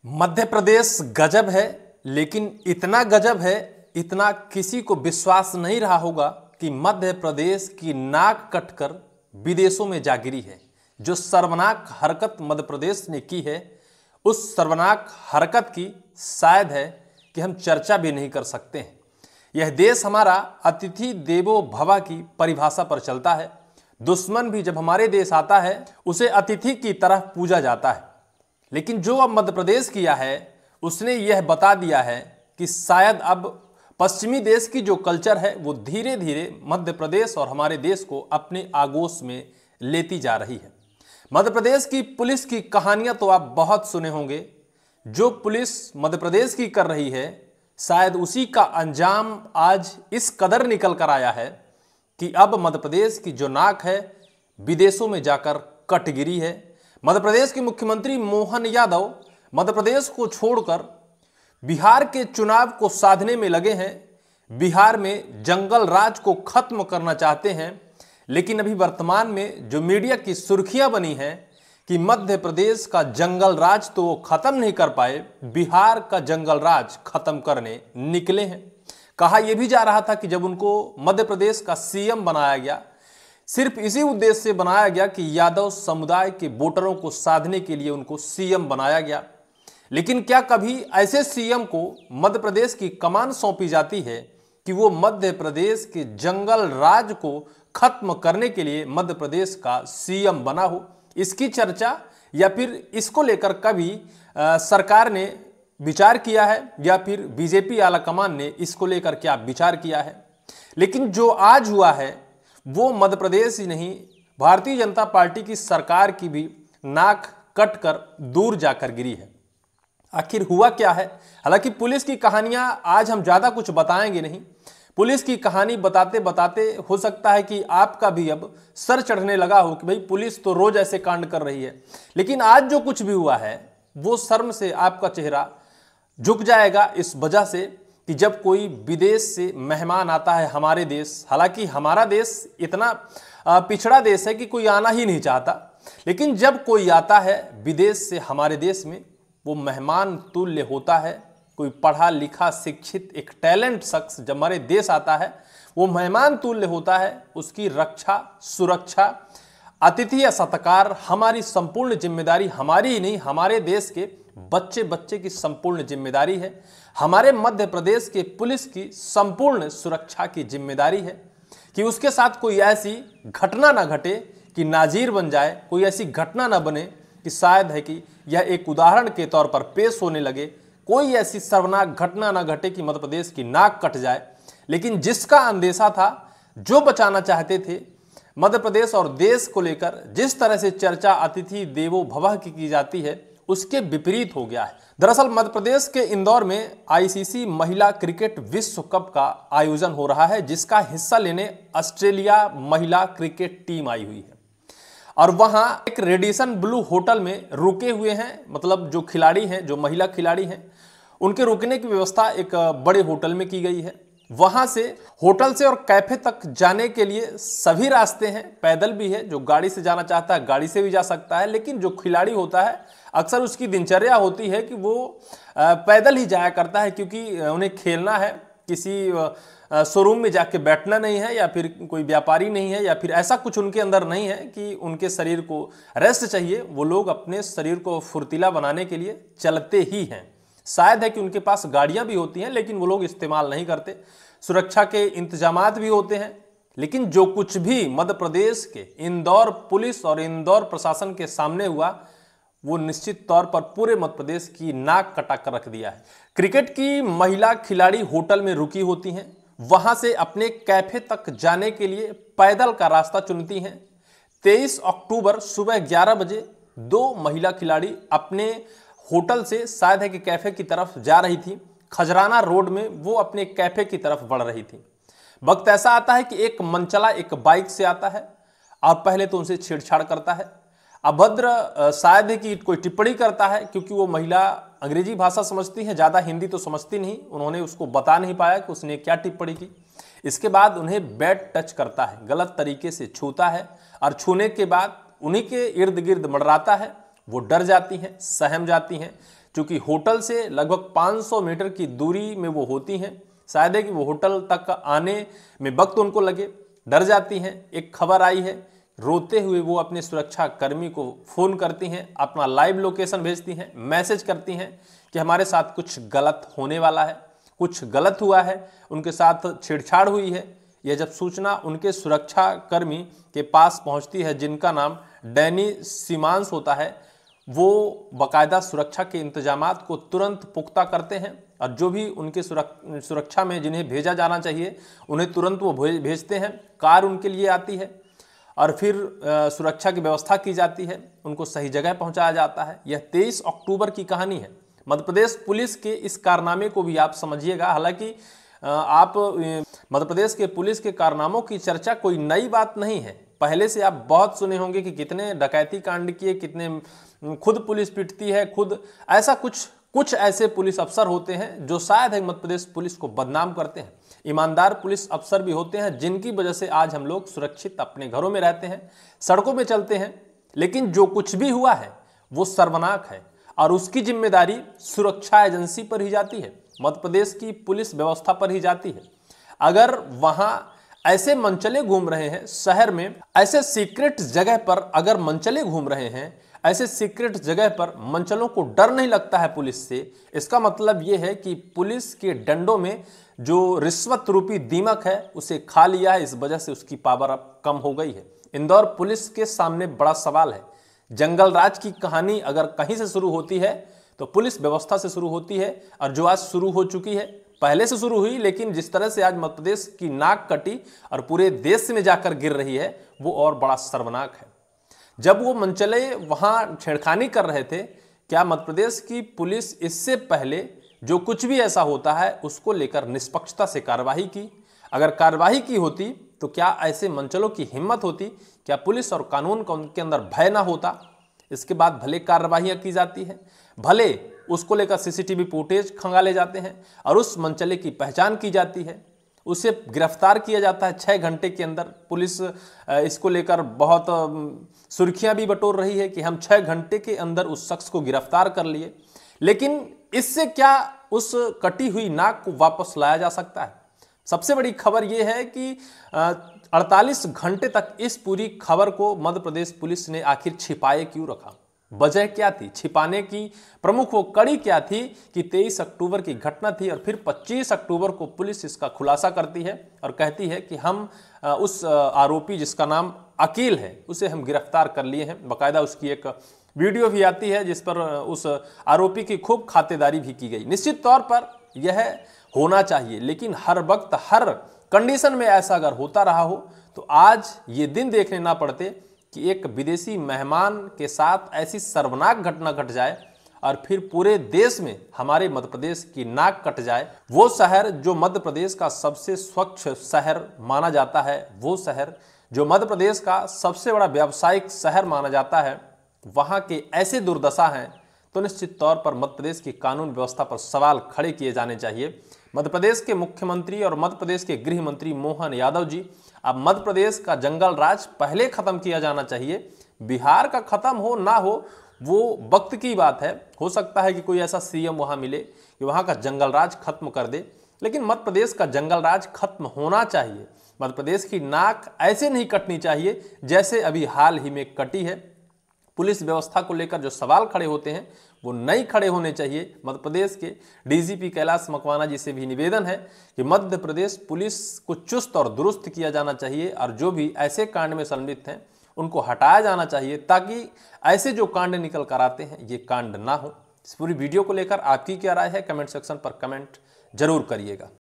मध्य प्रदेश गजब है, लेकिन इतना गजब है, इतना किसी को विश्वास नहीं रहा होगा कि मध्य प्रदेश की नाक कटकर विदेशों में जा गिरी है। जो शर्मनाक हरकत मध्य प्रदेश ने की है, उस शर्मनाक हरकत की शायद है कि हम चर्चा भी नहीं कर सकते हैं। यह देश हमारा अतिथि देवो भव की परिभाषा पर चलता है। दुश्मन भी जब हमारे देश आता है, उसे अतिथि की तरह पूजा जाता है। लेकिन जो अब मध्य प्रदेश किया है, उसने यह बता दिया है कि शायद अब पश्चिमी देश की जो कल्चर है, वो धीरे धीरे मध्य प्रदेश और हमारे देश को अपने आगोश में लेती जा रही है। मध्य प्रदेश की पुलिस की कहानियां तो आप बहुत सुने होंगे। जो पुलिस मध्य प्रदेश की कर रही है, शायद उसी का अंजाम आज इस कदर निकल कर आया है कि अब मध्य प्रदेश की जो नाक है, विदेशों में जाकर कट गिरी है। मध्य प्रदेश के मुख्यमंत्री मोहन यादव मध्य प्रदेश को छोड़कर बिहार के चुनाव को साधने में लगे हैं। बिहार में जंगल राज को खत्म करना चाहते हैं। लेकिन अभी वर्तमान में जो मीडिया की सुर्खियां बनी हैं कि मध्य प्रदेश का जंगल राज तो वो खत्म नहीं कर पाए, बिहार का जंगल राज खत्म करने निकले हैं। कहा यह भी जा रहा था कि जब उनको मध्य प्रदेश का सीएम बनाया गया, सिर्फ इसी उद्देश्य से बनाया गया कि यादव समुदाय के वोटरों को साधने के लिए उनको सीएम बनाया गया। लेकिन क्या कभी ऐसे सीएम को मध्य प्रदेश की कमान सौंपी जाती है कि वो मध्य प्रदेश के जंगल राज को खत्म करने के लिए मध्य प्रदेश का सीएम बना हो? इसकी चर्चा या फिर इसको लेकर कभी सरकार ने विचार किया है या फिर बीजेपी आला कमान ने इसको लेकर क्या विचार किया है? लेकिन जो आज हुआ है वो मध्य प्रदेश ही नहीं, भारतीय जनता पार्टी की सरकार की भी नाक कट कर दूर जाकर गिरी है। आखिर हुआ क्या है? हालांकि पुलिस की कहानियां आज हम ज्यादा कुछ बताएंगे नहीं। पुलिस की कहानी बताते बताते हो सकता है कि आपका भी अब सर चढ़ने लगा हो कि भाई पुलिस तो रोज ऐसे कांड कर रही है। लेकिन आज जो कुछ भी हुआ है वो शर्म से आपका चेहरा झुक जाएगा, इस वजह से कि जब कोई विदेश से मेहमान आता है हमारे देश, हालांकि हमारा देश इतना पिछड़ा देश है कि कोई आना ही नहीं चाहता, लेकिन जब कोई आता है विदेश से हमारे देश में, वो मेहमान तुल्य होता है। कोई पढ़ा लिखा शिक्षित एक टैलेंट शख्स जब हमारे देश आता है, वो मेहमान तुल्य होता है। उसकी रक्षा सुरक्षा अतिथि या सत्कार हमारी संपूर्ण जिम्मेदारी, हमारी ही नहीं, हमारे देश के बच्चे बच्चे की संपूर्ण जिम्मेदारी है। हमारे मध्य प्रदेश के पुलिस की संपूर्ण सुरक्षा की जिम्मेदारी है कि उसके साथ कोई ऐसी घटना ना घटे कि नाजीर बन जाए, कोई ऐसी घटना ना बने कि शायद है कि यह एक उदाहरण के तौर पर पेश होने लगे। कोई ऐसी शर्मनाक घटना ना घटे कि मध्य प्रदेश की नाक कट जाए। लेकिन जिसका अंदेशा था, जो बचाना चाहते थे मध्य प्रदेश और देश को लेकर, जिस तरह से चर्चा अतिथि देवो भव की जाती है, उसके विपरीत हो गया है। दरअसल मध्य प्रदेश के इंदौर में आईसीसी महिला क्रिकेट विश्व कप का आयोजन हो रहा है, जिसका हिस्सा लेने ऑस्ट्रेलिया महिला क्रिकेट टीम आई हुई है और वहां एक रेडिसन ब्लू होटल में रुके हुए हैं। मतलब जो खिलाड़ी हैं, जो महिला खिलाड़ी हैं, उनके रुकने की व्यवस्था एक बड़े होटल में की गई है। वहां से होटल से और कैफे तक जाने के लिए सभी रास्ते हैं, पैदल भी है। जो गाड़ी से जाना चाहता है गाड़ी से भी जा सकता है, लेकिन जो खिलाड़ी होता है अक्सर उसकी दिनचर्या होती है कि वो पैदल ही जाया करता है, क्योंकि उन्हें खेलना है। किसी शोरूम में जाके बैठना नहीं है, या फिर कोई व्यापारी नहीं है, या फिर ऐसा कुछ उनके अंदर नहीं है कि उनके शरीर को रेस्ट चाहिए। वो लोग अपने शरीर को फुर्तीला बनाने के लिए चलते ही हैं। शायद है कि उनके पास गाड़ियां भी होती हैं, लेकिन वो लोग इस्तेमाल नहीं करते। सुरक्षा के इंतजामात भी होते हैं। लेकिन जो कुछ भी मध्य प्रदेश के इंदौर पुलिस और इंदौर प्रशासन के सामने हुआ, वो निश्चित तौर पर पूरे मध्य प्रदेश की नाक कटा कर रख दिया है। क्रिकेट की महिला खिलाड़ी होटल में रुकी होती हैं, वहां से अपने कैफे तक जाने के लिए पैदल का रास्ता चुनती हैं। 23 अक्टूबर सुबह 11 बजे 2 महिला खिलाड़ी अपने होटल से शायद है कि कैफे की तरफ जा रही थी। खजराना रोड में वो अपने कैफे की तरफ बढ़ रही थी। वक्त ऐसा आता है कि एक मनचला एक बाइक से आता है और पहले तो उनसे छेड़छाड़ करता है। अभद्र शायद है कि कोई टिप्पणी करता है, क्योंकि वो महिला अंग्रेजी भाषा समझती है, ज़्यादा हिंदी तो समझती नहीं। उन्होंने उसको बता नहीं पाया कि उसने क्या टिप्पणी की। इसके बाद उन्हें बैड टच करता है, गलत तरीके से छूता है और छूने के बाद उन्हीं के इर्द गिर्द मंडराता है। वो डर जाती हैं, सहम जाती हैं। चूंकि होटल से लगभग 500 मीटर की दूरी में वो होती हैं, शायद है कि वो होटल तक आने में वक्त उनको लगे, डर जाती हैं। एक खबर आई है, रोते हुए वो अपने सुरक्षा कर्मी को फ़ोन करती हैं, अपना लाइव लोकेशन भेजती हैं, मैसेज करती हैं कि हमारे साथ कुछ गलत होने वाला है, कुछ गलत हुआ है, उनके साथ छेड़छाड़ हुई है। यह जब सूचना उनके सुरक्षा कर्मी के पास पहुंचती है, जिनका नाम डैनी सिमांस होता है, वो बाकायदा सुरक्षा के इंतजामात को तुरंत पुख्ता करते हैं और जो भी उनके सुरक्षा में जिन्हें भेजा जाना चाहिए उन्हें तुरंत वो भेजते हैं। कार उनके लिए आती है और फिर सुरक्षा की व्यवस्था की जाती है, उनको सही जगह पहुंचाया जाता है। यह 23 अक्टूबर की कहानी है। मध्य प्रदेश पुलिस के इस कारनामे को भी आप समझिएगा। हालांकि आप मध्य प्रदेश के पुलिस के कारनामों की चर्चा कोई नई बात नहीं है, पहले से आप बहुत सुने होंगे कि कितने डकैती कांड किए, कितने खुद पुलिस पिटती है, खुद ऐसा कुछ ऐसे पुलिस अफसर होते हैं जो शायद है मध्य प्रदेश पुलिस को बदनाम करते हैं। ईमानदार पुलिस अफसर भी होते हैं जिनकी वजह से आज हम लोग सुरक्षित अपने घरों में रहते हैं, सड़कों में चलते हैं। लेकिन जो कुछ भी हुआ है वो सर्वनाक है और उसकी जिम्मेदारी सुरक्षा एजेंसी पर ही जाती है, मध्य प्रदेश की पुलिस व्यवस्था पर ही जाती है। अगर वहां ऐसे मनचले घूम रहे हैं शहर में, ऐसे सीक्रेट जगह पर अगर मनचले घूम रहे हैं, ऐसे सीक्रेट जगह पर मनचलों को डर नहीं लगता है पुलिस से, इसका मतलब यह है कि पुलिस के डंडों में जो रिश्वत रूपी दीमक है उसे खा लिया है, इस वजह से उसकी पावर अब कम हो गई है। इंदौर पुलिस के सामने बड़ा सवाल है। जंगल राज की कहानी अगर कहीं से शुरू होती है तो पुलिस व्यवस्था से शुरू होती है, और जो आज शुरू हो चुकी है, पहले से शुरू हुई, लेकिन जिस तरह से आज मध्य प्रदेश की नाक कटी और पूरे देश में जाकर गिर रही है, वो और बड़ा सर्वनाक है। जब वो मनचले वहां छेड़खानी कर रहे थे, क्या मध्य प्रदेश की पुलिस इससे पहले जो कुछ भी ऐसा होता है उसको लेकर निष्पक्षता से कार्रवाई की? अगर कार्रवाई की होती तो क्या ऐसे मनचलों की हिम्मत होती? क्या पुलिस और कानून का उनके अंदर भय ना होता? इसके बाद भले कार्रवाइयां की जाती हैं, भले उसको लेकर सीसीटीवी फुटेज खंगाले जाते हैं और उस मनचले की पहचान की जाती है, उसे गिरफ्तार किया जाता है 6 घंटे के अंदर। पुलिस इसको लेकर बहुत सुर्खियां भी बटोर रही है कि हम 6 घंटे के अंदर उस शख्स को गिरफ्तार कर लिए। लेकिन इससे क्या उस कटी हुई नाक को वापस लाया जा सकता है? सबसे बड़ी खबर यह है कि 48 घंटे तक इस पूरी खबर को मध्य प्रदेश पुलिस ने आखिर छिपाए क्यों रखा? वजह क्या थी? छिपाने की प्रमुख वो कड़ी क्या थी कि 23 अक्टूबर की घटना थी और फिर 25 अक्टूबर को पुलिस इसका खुलासा करती है और कहती है कि हम उस आरोपी जिसका नाम अकील है उसे हम गिरफ्तार कर लिए हैं। बाकायदा उसकी एक वीडियो भी आती है जिस पर उस आरोपी की खूब खातेदारी भी की गई। निश्चित तौर पर यह होना चाहिए, लेकिन हर वक्त हर कंडीशन में ऐसा अगर होता रहा हो तो आज ये दिन देखने ना पड़ते कि एक विदेशी मेहमान के साथ ऐसी सर्वनाक घटना घट जाए और फिर पूरे देश में हमारे मध्य प्रदेश की नाक कट जाए। वो शहर जो मध्य प्रदेश का सबसे स्वच्छ शहर माना जाता है, वो शहर जो मध्य प्रदेश का सबसे बड़ा व्यावसायिक शहर माना जाता है, वहाँ के ऐसे दुर्दशा हैं तो निश्चित तौर पर मध्य प्रदेश की कानून व्यवस्था पर सवाल खड़े किए जाने चाहिए। मध्य प्रदेश के मुख्यमंत्री और मध्य प्रदेश के गृह मंत्री मोहन यादव जी, अब मध्य प्रदेश का जंगल राज पहले खत्म किया जाना चाहिए। बिहार का खत्म हो ना हो वो वक्त की बात है, हो सकता है कि कोई ऐसा सीएम वहां मिले कि वहां का जंगल राज खत्म कर दे, लेकिन मध्य प्रदेश का जंगल राज खत्म होना चाहिए। मध्य प्रदेश की नाक ऐसे नहीं कटनी चाहिए जैसे अभी हाल ही में कटी है। पुलिस व्यवस्था को लेकर जो सवाल खड़े होते हैं वो नहीं खड़े होने चाहिए। मध्य प्रदेश के डीजीपी कैलाश मकवाना जी से भी निवेदन है कि मध्य प्रदेश पुलिस को चुस्त और दुरुस्त किया जाना चाहिए और जो भी ऐसे कांड में संलिप्त हैं उनको हटाया जाना चाहिए, ताकि ऐसे जो कांड निकल कर आते हैं ये कांड ना हो। इस पूरी वीडियो को लेकर आपकी क्या राय है, कमेंट सेक्शन पर कमेंट जरूर करिएगा।